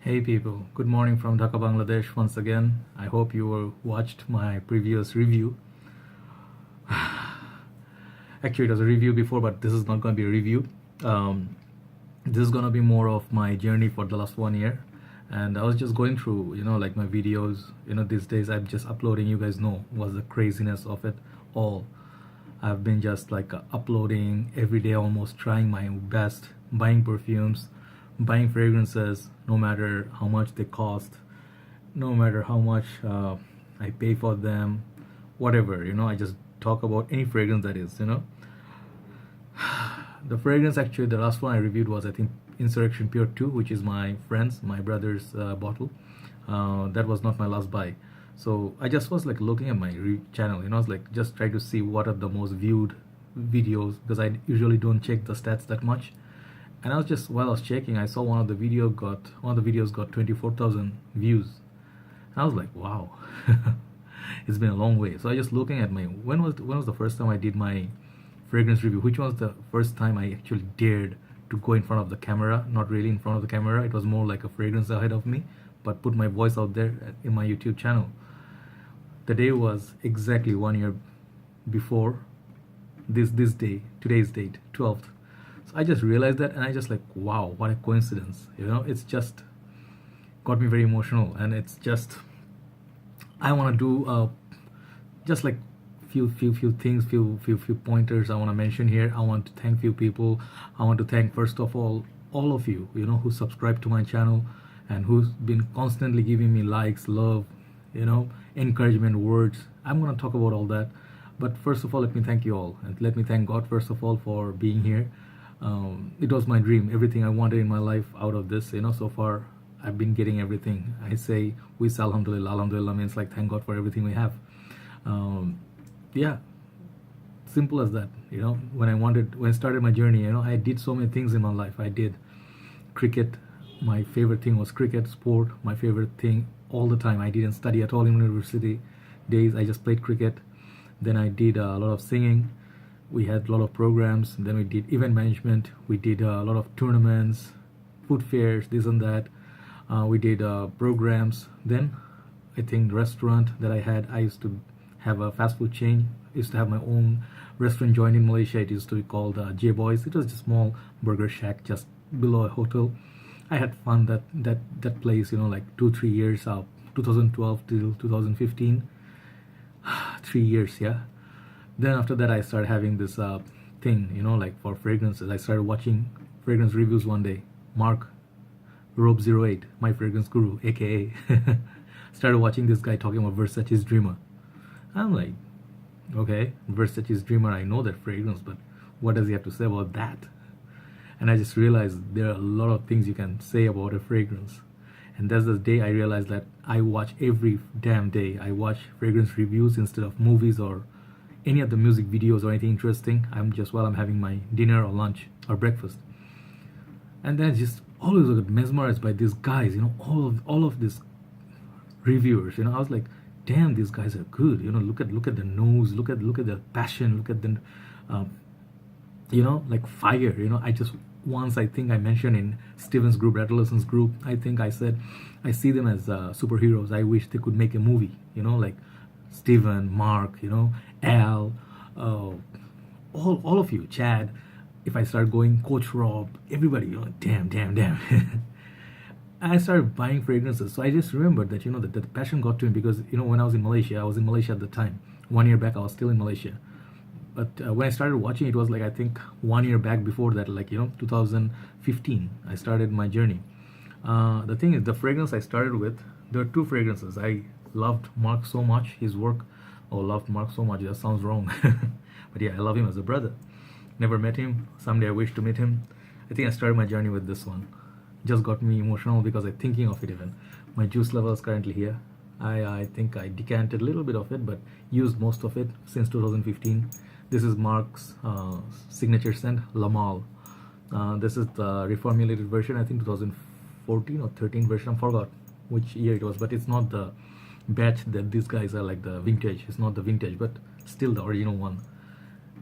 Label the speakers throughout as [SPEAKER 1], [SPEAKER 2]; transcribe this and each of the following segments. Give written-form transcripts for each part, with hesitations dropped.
[SPEAKER 1] Hey people, good morning from Dhaka, Bangladesh once again. I hope you watched my previous review. Actually, it was a review before, but this is not going to be a review. Um, this is going to be more of my journey for the last 1 year. And I was just going through, like my videos. These days I'm just uploading. You guys know what's the craziness of it all. I've been just like uploading every day, almost trying my best, buying perfumes, buying fragrances, no matter how much they cost, no matter how much I pay for them, whatever. I just talk about any fragrance that is. The fragrance actually, the last one I reviewed was I think Insurrection Pure 2, which is my brother's bottle. That was not my last buy. So I just was like looking at my channel, I was like just trying to see what are the most viewed videos because I usually don't check the stats that much. And I was just while I was checking, I saw one of the videos got 24,000 views. And I was like, wow, it's been a long way. So I just looking at my when was the first time I did my fragrance review? Which was the first time I actually dared to go in front of the camera? Not really in front of the camera. It was more like a fragrance ahead of me, but put my voice out there in my YouTube channel. The day was exactly 1 year before this day, today's date, 12th. So I just realized that, and I just like, wow, what a coincidence. It's just got me very emotional, and it's just I want to do just like few things, few pointers I want to mention here. I want to thank few people. I want to thank first of all of you, who subscribe to my channel and who's been constantly giving me likes, love, encouragement words. I'm gonna talk about all that, but first of all, let me thank you all, and let me thank God first of all for being here. It was my dream, everything I wanted in my life out of this. So far I've been getting everything. I say we say alhamdulillah. Alhamdulillah means like thank God for everything we have. Yeah, simple as that. When I started my journey, I did so many things in my life. I did cricket. My favorite thing was cricket sport. My favorite thing all the time. I didn't study at all in university days. I just played cricket. Then I did a lot of singing. We had a lot of programs. Then we did event management. We did a lot of tournaments, food fairs, this and that. We did programs. Then I think the restaurant that I used to have a fast food chain. I used to have my own restaurant joint in Malaysia. It used to be called J Boys. It was just a small burger shack just below a hotel. I had fun that place, like 2-3 years, 2012 till 2015, 3 years, yeah. Then after that, I started having this thing, like for fragrances. I started watching fragrance reviews one day. Mark Robe08, my fragrance guru, aka, started watching this guy talking about Versace's Dreamer. I'm like, okay, Versace's Dreamer, I know that fragrance, but what does he have to say about that? And I just realized there are a lot of things you can say about a fragrance. And that's the day I realized that I watch every damn day. I watch fragrance reviews instead of movies or any of the music videos or anything interesting. I'm just while I'm having my dinner or lunch or breakfast. And then I just always got mesmerized by these guys, all of these reviewers. I was like, damn, these guys are good. Look at the nose, look at the passion, look at the like fire. I think I mentioned in Steven's group, adolescence group, I think I said I see them as superheroes. I wish they could make a movie, like Steven, Mark, Al, all of you, Chad. If I start going, Coach Rob, everybody, damn. I started buying fragrances. So I just remembered that, that the passion got to me because, when I was in Malaysia at the time. 1 year back, I was still in Malaysia. But when I started watching, it was like, I think 1 year back before that, 2015, I started my journey. The thing is, the fragrance I started with, there are two fragrances. I loved Mark so much, his work. Oh, loved Mark so much, that sounds wrong. But yeah, I love him as a brother. Never met him. Someday I wish to meet him. I think I started my journey with this one. Just got me emotional because I'm thinking of it even. My juice level is currently here. I think I decanted a little bit of it, but used most of it since 2015. This is Mark's signature scent, Lamal. This is the reformulated version, I think 2014 or 13 version. I forgot which year it was, but it's not the batch that these guys are like the vintage. It's not the vintage, but still the original one.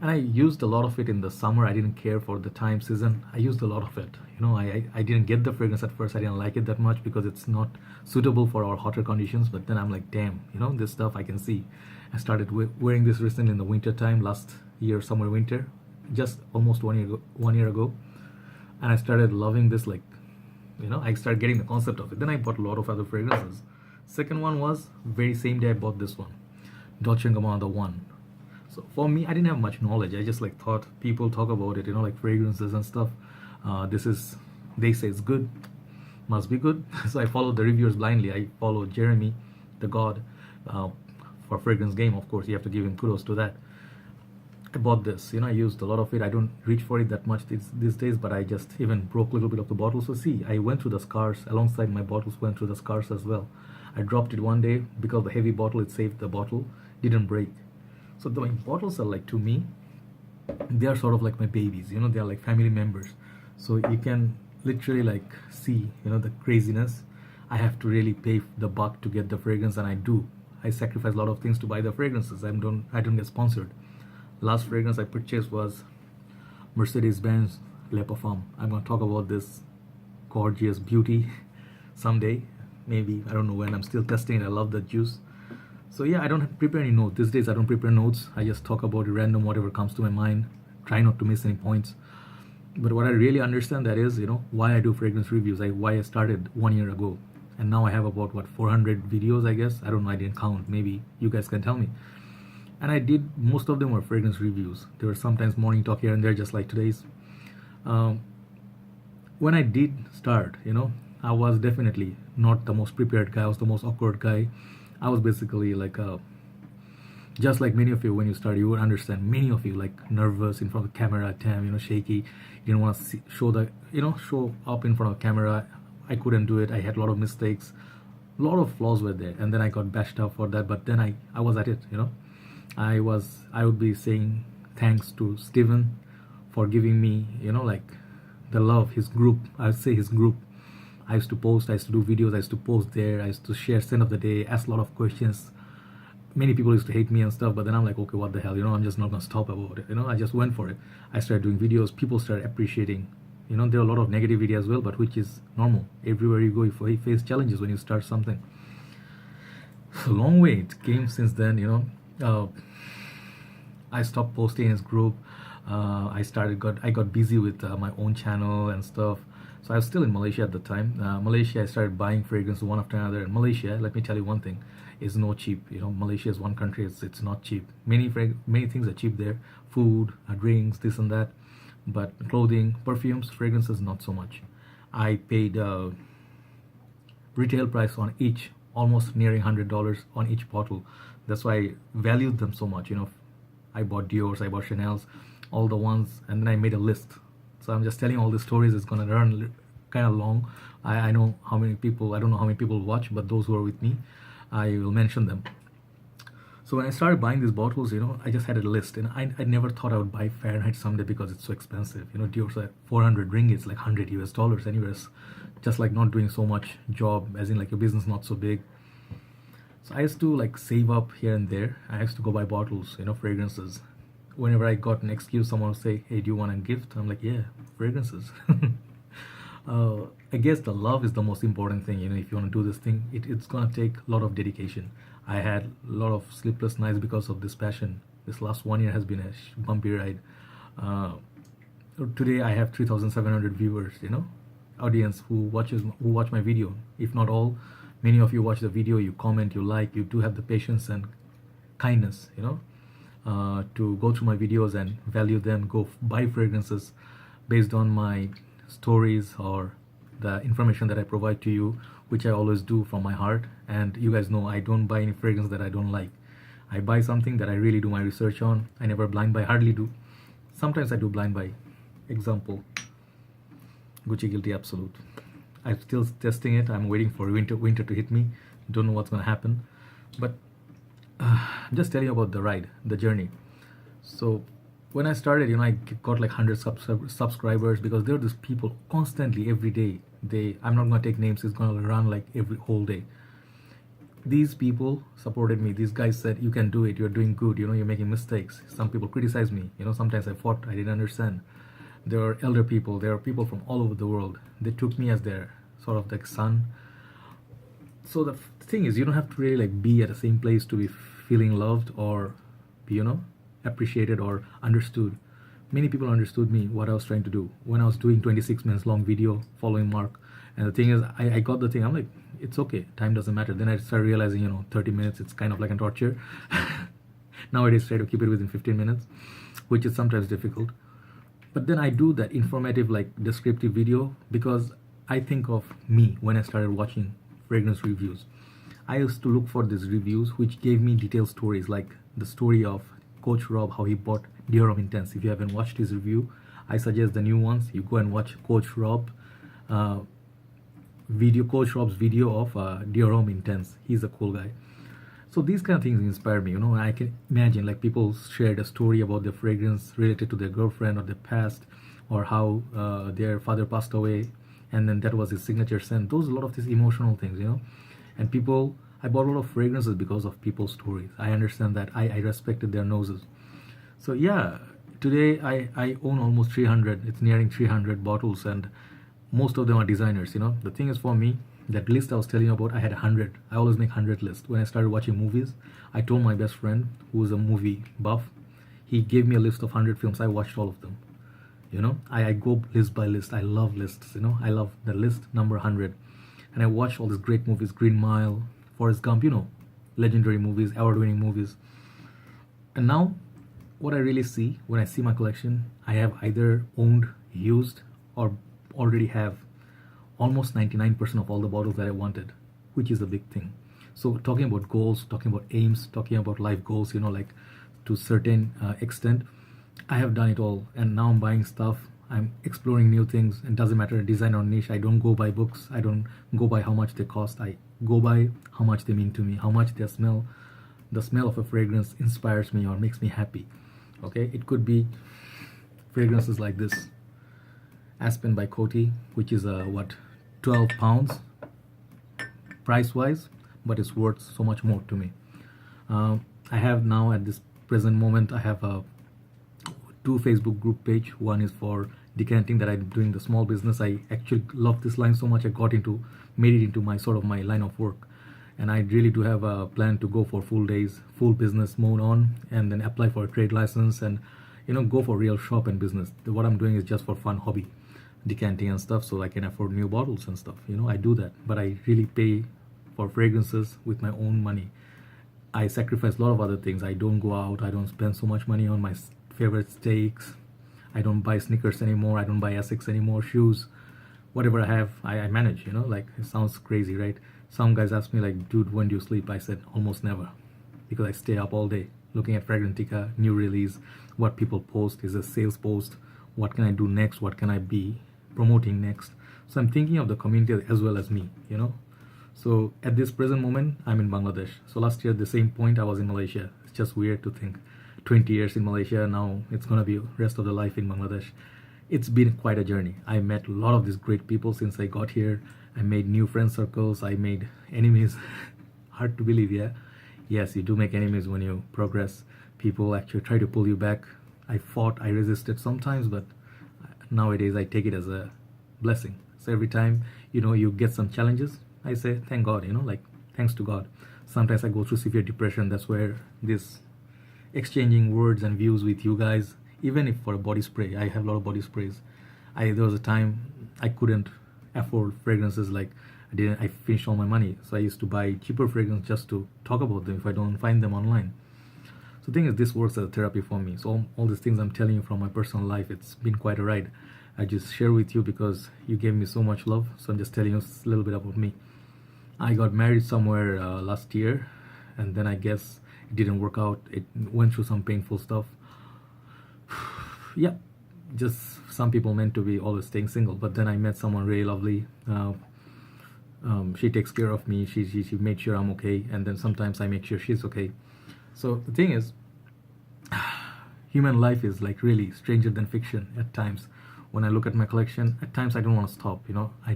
[SPEAKER 1] and I used a lot of it in the summer. I didn't care for the time season. I used a lot of it. I didn't get the fragrance at first. I didn't like it that much because it's not suitable for our hotter conditions. But then I'm like, damn, this stuff I can see. I started wearing this recently in the winter time, last year, summer, winter, just almost 1 year ago, and I started loving this. Like, I started getting the concept of it. Then I bought a lot of other fragrances. Second one was very same day I bought this one, Dolce & Gabbana, the one. So for me, I didn't have much knowledge. I just like thought people talk about it, like fragrances and stuff. They say it's good, must be good. So I followed the reviewers blindly. I followed Jeremy, the god, for Fragrance Game. Of course, you have to give him kudos to that. I bought this, I used a lot of it. I don't reach for it that much these days, but I just even broke a little bit of the bottle. So see, I went through the scars alongside my bottles, went through the scars as well. I dropped it one day because the heavy bottle, it saved the bottle, didn't break. So my bottles are like, to me, they are sort of like my babies, they are like family members. So you can literally like see, the craziness. I have to really pay the buck to get the fragrance, and I do. I sacrifice a lot of things to buy the fragrances. I don't get sponsored. Last fragrance I purchased was Mercedes-Benz Le Parfum. I'm going to talk about this gorgeous beauty someday. Maybe, I don't know when. I'm still testing it. I love that juice. So yeah, I don't prepare any notes. These days I don't prepare notes. I just talk about it random, whatever comes to my mind. Try not to miss any points. But what I really understand, that is, why I do fragrance reviews. Why I started 1 year ago. And now I have about, 400 videos, I guess. I don't know, I didn't count. Maybe you guys can tell me. And I did, most of them were fragrance reviews. There were sometimes morning talk here and there, just like today's. When I did start, I was definitely not the most prepared guy. I was the most awkward guy. I was basically like, just like many of you, when you start, you would understand, many of you like nervous in front of the camera, shaky. You didn't want to show up in front of the camera. I couldn't do it. I had a lot of mistakes. A lot of flaws were there. And then I got bashed up for that. But then I was at it, I would be saying thanks to Steven for giving me, like the love, his group. I would say his group. I used to post, I used to do videos, I used to post there, I used to share scent of the day, ask a lot of questions. Many people used to hate me and stuff, but then I'm like, okay, what the hell, I'm just not gonna stop about it. I just went for it. I started doing videos, people started appreciating. There are a lot of negativity as well, but which is normal. Everywhere you go, you face challenges when you start something. So long way it came since then, I stopped posting in his group. I got busy with my own channel and stuff. So I was still in Malaysia at the time. Malaysia, I started buying fragrance one after another. And Malaysia, let me tell you one thing, is no cheap. Malaysia is one country. It's not cheap. Many things are cheap there. Food, drinks, this and that. But clothing, perfumes, fragrances, not so much. I paid retail price on each, almost nearing $100 on each bottle. That's why I valued them so much. I bought Dior's, I bought Chanel's, all the ones, and then I made a list. So I'm just telling all the stories. It's gonna run kind of long. I know how many people, I don't know how many people watch, but those who are with me, I will mention them. So when I started buying these bottles, I just had a list, and I never thought I would buy Fahrenheit someday because it's so expensive. Dior's like 400 ringgits, like $100 anyways. Just like not doing so much job, as in like your business not so big. So I used to like save up here and there. I used to go buy bottles, fragrances. Whenever I got an excuse, someone would say, hey, do you want a gift? I'm like, yeah, fragrances. I guess the love is the most important thing. If you want to do this thing, it's going to take a lot of dedication. I had a lot of sleepless nights because of this passion. This last 1 year has been a bumpy ride. Today I have 3,700 viewers, audience who watch my video. If not all, many of you watch the video, you comment, you like, you do have the patience and kindness, to go through my videos and value them, go buy fragrances based on my stories or the information that I provide to you, which I always do from my heart. And you guys know I don't buy any fragrance that I don't like. I buy something that I really do my research on. I never blind buy, hardly do. Sometimes I do blind buy. Example, Gucci Guilty Absolute. I'm still testing it. I'm waiting for winter to hit me. Don't know what's gonna happen, but I'm just telling you about the ride, the journey. So when I started, I got like 100 subscribers because there are these people constantly every day. I'm not gonna take names. It's gonna run like every whole day. these people supported me. These guys said, you can do it, you're doing good, you're making mistakes. Some people criticize me, sometimes I fought, I didn't understand. There are elder people, there are people from all over the world. They took me as their sort of like son. So the thing is, you don't have to really like be at the same place to be feeling loved or be, appreciated or understood. Many people understood me, what I was trying to do when I was doing 26 minutes long video following Mark. And the thing is, I got the thing, I'm like, it's okay, time doesn't matter. Then I started realizing, 30 minutes, it's kind of like a torture. Nowadays try to keep it within 15 minutes, which is sometimes difficult. But then I do that informative, like descriptive video, because I think of me when I started watching fragrance reviews. I used to look for these reviews which gave me detailed stories, like the story of Coach Rob, how he bought Dior Intense. If you haven't watched his review, I suggest the new ones. You go and watch Coach Rob Coach Rob's video of Dior Intense. He's a cool guy. So these kind of things inspire me. I can imagine like people shared a story about their fragrance related to their girlfriend or their past, or how their father passed away, and then that was his signature scent. Those a lot of these emotional things, And people, I bought a lot of fragrances because of people's stories. I understand that. I respected their noses. So yeah, today I own almost 300. It's nearing 300 bottles, and most of them are designers. The thing is, for me, that list I was telling you about, I had 100. I always make 100 list. When I started watching movies, I told my best friend, who is a movie buff, he gave me a list of 100 films. I watched all of them. I go list by list. I love lists. I love the list number 100. And I watched all these great movies, Green Mile, Forrest Gump, legendary movies, award-winning movies. And now, what I really see when I see my collection, I have either owned, used, or already have almost 99% of all the bottles that I wanted, which is a big thing. So talking about goals, talking about aims, talking about life goals, like to a certain extent, I have done it all, and now I'm buying stuff. I'm exploring new things, and doesn't matter design or niche. I don't go by books. I don't go by how much they cost. I go by how much they mean to me, how much they smell. The smell of a fragrance inspires me or makes me happy. Okay, it could be fragrances like this, Aspen by Coty, which is 12 pounds price wise, but it's worth so much more to me. I have now, at this present moment, I have two Facebook group page. One is for decanting, that I'm doing the small business. I actually love this line so much, I made it into my sort of my line of work. And I really do have a plan to go for full days, full business mode on, and then apply for a trade license and go for real shop and business. What I'm doing is just for fun hobby, decanting and stuff, so I can afford new bottles and stuff. I do that, but I really pay for fragrances with my own money. I sacrifice a lot of other things. I don't go out. I don't spend so much money on my favorite steaks. I don't buy Snickers anymore. I don't buy Essex anymore. Shoes, whatever I have, I manage. Like, it sounds crazy, right? Some guys ask me like, dude, when do you sleep? I said almost never, because I stay up all day looking at Fragrantica, new release, what people post, is a sales post, what can I do next, what can I be promoting next. So I'm thinking of the community as well as me. So at this present moment, I'm in Bangladesh. So last year at the same point, I was in Malaysia. It's just weird to think 20 years in Malaysia, now it's gonna be rest of the life in Bangladesh. It's been quite a journey. I met a lot of these great people since I got here. I made new friend circles. I made enemies. Hard to believe, yeah? Yes, you do make enemies when you progress. People actually try to pull you back. I fought, I resisted sometimes, but nowadays I take it as a blessing. So every time, you get some challenges, I say, thank God, like, thanks to God. Sometimes I go through severe depression. That's where this exchanging words and views with you guys, even if for a body spray, I have a lot of body sprays. There was a time I couldn't afford fragrances, like I finished all my money, so I used to buy cheaper fragrances just to talk about them if I don't find them online. So the thing is, this works as a therapy for me. So all these things I'm telling you from my personal life, it's been quite a ride. I just share with you because you gave me so much love, so I'm just telling you a little bit about me. I got married somewhere last year, and then I guess it didn't work out. It went through some painful stuff. Yeah, just some people meant to be always staying single, but then I met someone really lovely. She takes care of me. She made sure I'm okay, and then sometimes I make sure she's okay. So the thing is, human life is like really stranger than fiction at times. When I look at my collection, at times I don't want to stop. I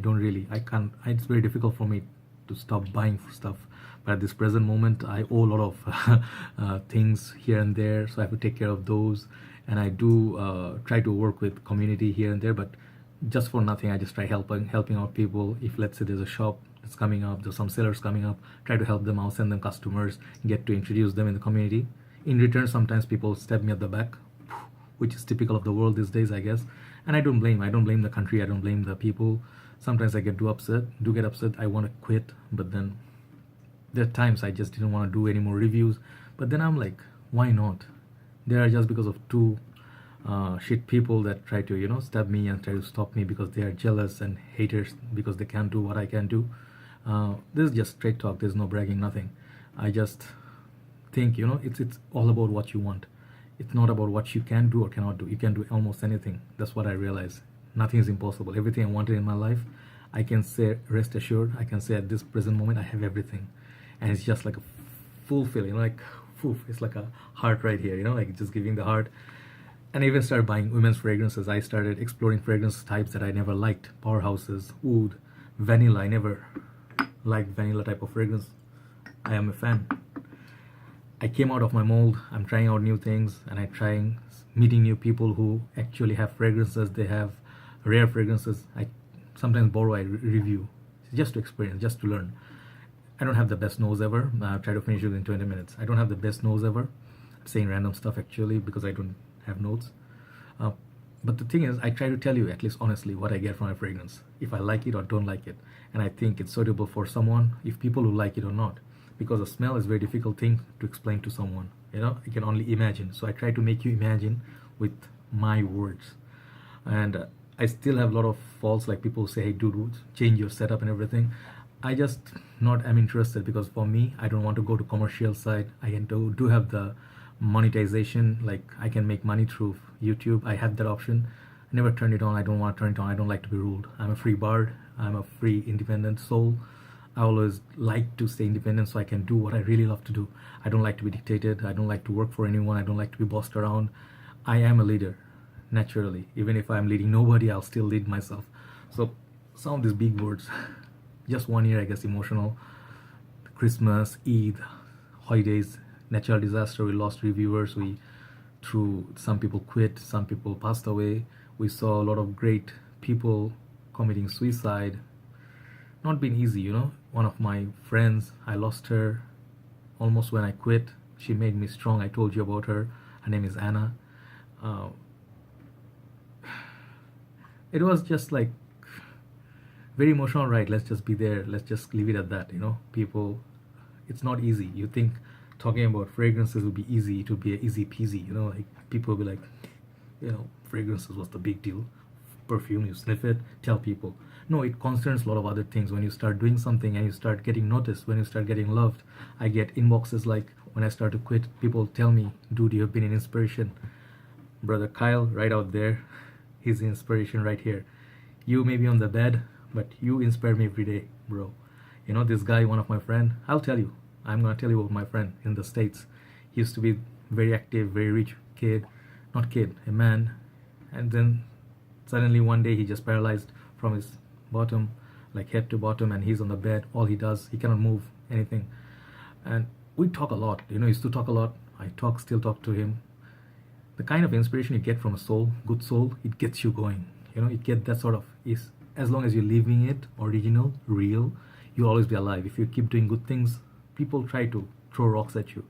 [SPEAKER 1] can't. It's very difficult for me to stop buying stuff. But at this present moment, I owe a lot of things here and there, so I have to take care of those. And I do try to work with community here and there, but just for nothing. I just try helping out people. If let's say there's a shop that's coming up, there's some sellers coming up, try to help them out, send them customers, get to introduce them in the community. In return, sometimes people stab me at the back, which is typical of the world these days, I guess. And I don't blame the country, I don't blame the people. Sometimes I get get upset, I want to quit, but then there are times I just didn't want to do any more reviews. But then I'm like, why not? They are just because of two shit people that try to stab me and try to stop me because they are jealous and haters because they can't do what I can do. This is just straight talk, there's no bragging, nothing. I just think it's all about what you want. It's not about what you can do or cannot do. You can do almost anything. That's what I realize. Nothing is impossible. Everything I wanted in my life, I can say, rest assured, I can say at this present moment I have everything. And it's just like a full feeling, like it's like a heart right here, like just giving the heart. And I even started buying women's fragrances. I started exploring fragrance types that I never liked. Powerhouses, oud, vanilla. I never liked vanilla type of fragrance. I am a fan. I came out of my mold. I'm trying out new things, and I'm trying meeting new people who actually have fragrances. They have rare fragrances. I sometimes borrow, I review, just to experience, just to learn. I don't have the best nose ever. I'll try to finish it in 20 minutes. I don't have the best nose ever. I'm saying random stuff actually because I don't have notes. But the thing is, I try to tell you at least honestly what I get from a fragrance, if I like it or don't like it, and I think it's suitable for someone, if people who like it or not. Because a smell is a very difficult thing to explain to someone. You can only imagine. So I try to make you imagine with my words. And I still have a lot of faults, like people say, hey dude, change your setup and everything. I just not am interested, because for me, I don't want to go to commercial side. I can do have the monetization, like I can make money through YouTube. I have that option. I never turn it on. I don't want to turn it on. I don't like to be ruled. I'm a free bird. I'm a free independent soul. I always like to stay independent so I can do what I really love to do. I don't like to be dictated. I don't like to work for anyone. I don't like to be bossed around. I am a leader, naturally. Even if I'm leading nobody, I'll still lead myself. So some of these big words, just 1 year, I guess, emotional. Christmas, Eid, holidays, natural disaster, we lost reviewers. Some people quit, some people passed away. We saw a lot of great people committing suicide. Not been easy, One of my friends, I lost her almost when I quit. She made me strong. I told you about her. Her name is Anna. It was just like very emotional, right? Let's just be there. Let's just leave it at that, People, it's not easy. You think talking about fragrances would be easy. It would be easy peasy, like people will be like, fragrances was the big deal. Perfume, you sniff it, tell people. No, it concerns a lot of other things. When you start doing something and you start getting noticed, when you start getting loved, I get inboxes like when I start to quit, people tell me, dude, you have been an inspiration. Brother Kyle, right out there, he's the inspiration right here. You may be on the bed, but you inspire me every day, bro. This guy, one of my friend, I'm gonna tell you about my friend in the States. He used to be very active, very rich kid, not kid, a man, and then suddenly one day he just paralyzed from his bottom, like head to bottom, and he's on the bed. All he does, he cannot move anything. And we talk a lot, he used to talk a lot. I still talk to him. The kind of inspiration you get from a soul, good soul, it gets you going. You get that sort of, is as long as you're living it, original, real, you'll always be alive. If you keep doing good things, people try to throw rocks at you.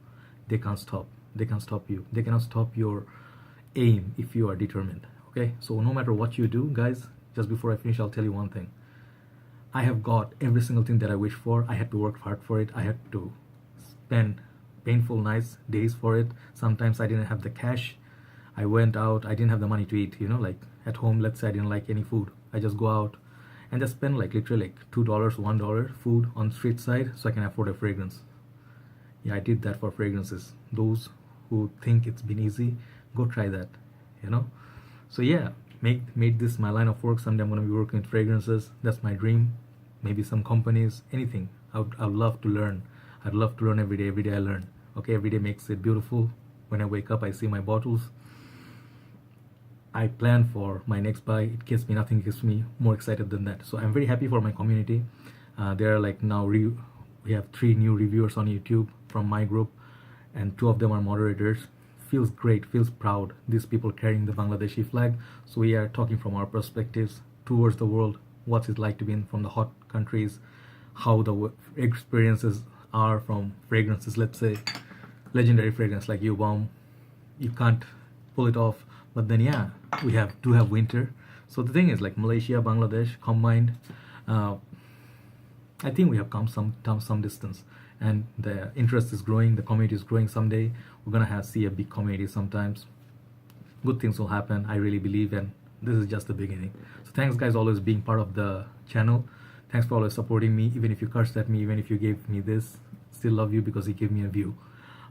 [SPEAKER 1] They can't stop. They can't stop you. They cannot stop your aim if you are determined. Okay, so no matter what you do, guys, just before I finish, I'll tell you one thing. I have got every single thing that I wish for. I had to work hard for it. I had to spend painful nights, days for it. Sometimes I didn't have the cash. I went out. I didn't have the money to eat. Like at home, let's say I didn't like any food. I just go out and just spend literally $2, $1 food on street side so I can afford a fragrance. Yeah, I did that for fragrances. Those who think it's been easy, go try that. So yeah, made this my line of work. Someday I'm going to be working with fragrances. That's my dream. Maybe some companies, anything. I'd love to learn. I'd love to learn every day. Every day I learn. Okay, every day makes it beautiful. When I wake up, I see my bottles. I plan for my next buy. Nothing gets me more excited than that. So I'm very happy for my community. There are like now we have 3 new reviewers on YouTube from my group, and 2 of them are moderators. Feels great, feels proud. These people carrying the Bangladeshi flag. So we are talking from our perspectives towards the world. What's it like to be in from the hot countries? How the experiences are from fragrances. Let's say legendary fragrance like U Bomb. You can't pull it off. But then yeah, we do have winter. So the thing is like Malaysia, Bangladesh combined. I think we have come some distance, and the interest is growing. The community is growing. Someday we're gonna see a big community. Sometimes good things will happen. I really believe, and this is just the beginning. So thanks, guys, always being part of the channel. Thanks for always supporting me, even if you cursed at me, even if you gave me this. Still love you because you gave me a view.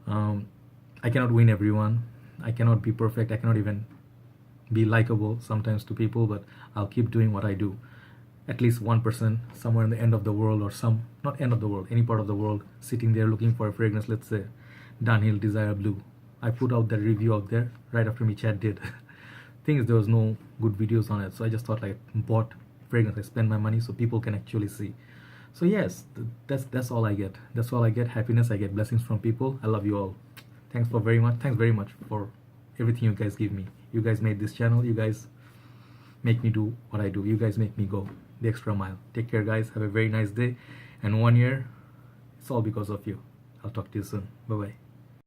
[SPEAKER 1] I cannot win everyone. I cannot be perfect. I cannot even be likable sometimes to people, but I'll keep doing what I do. At least one person somewhere in the end of the world, or not end of the world, any part of the world, sitting there looking for a fragrance, let's say Dunhill Desire Blue. I put out that review out there right after me chat did. Thing is, there was no good videos on it, so I just thought like bought fragrance, I spend my money so people can actually see. So yes, that's all I get. That's all I get. Happiness, I get blessings from people. I love you all. Thanks very much for everything you guys give me. You guys made this channel. You guys make me do what I do. You guys make me go the extra mile. Take care, guys. Have a very nice day. And 1 year, it's all because of you. I'll talk to you soon. Bye bye.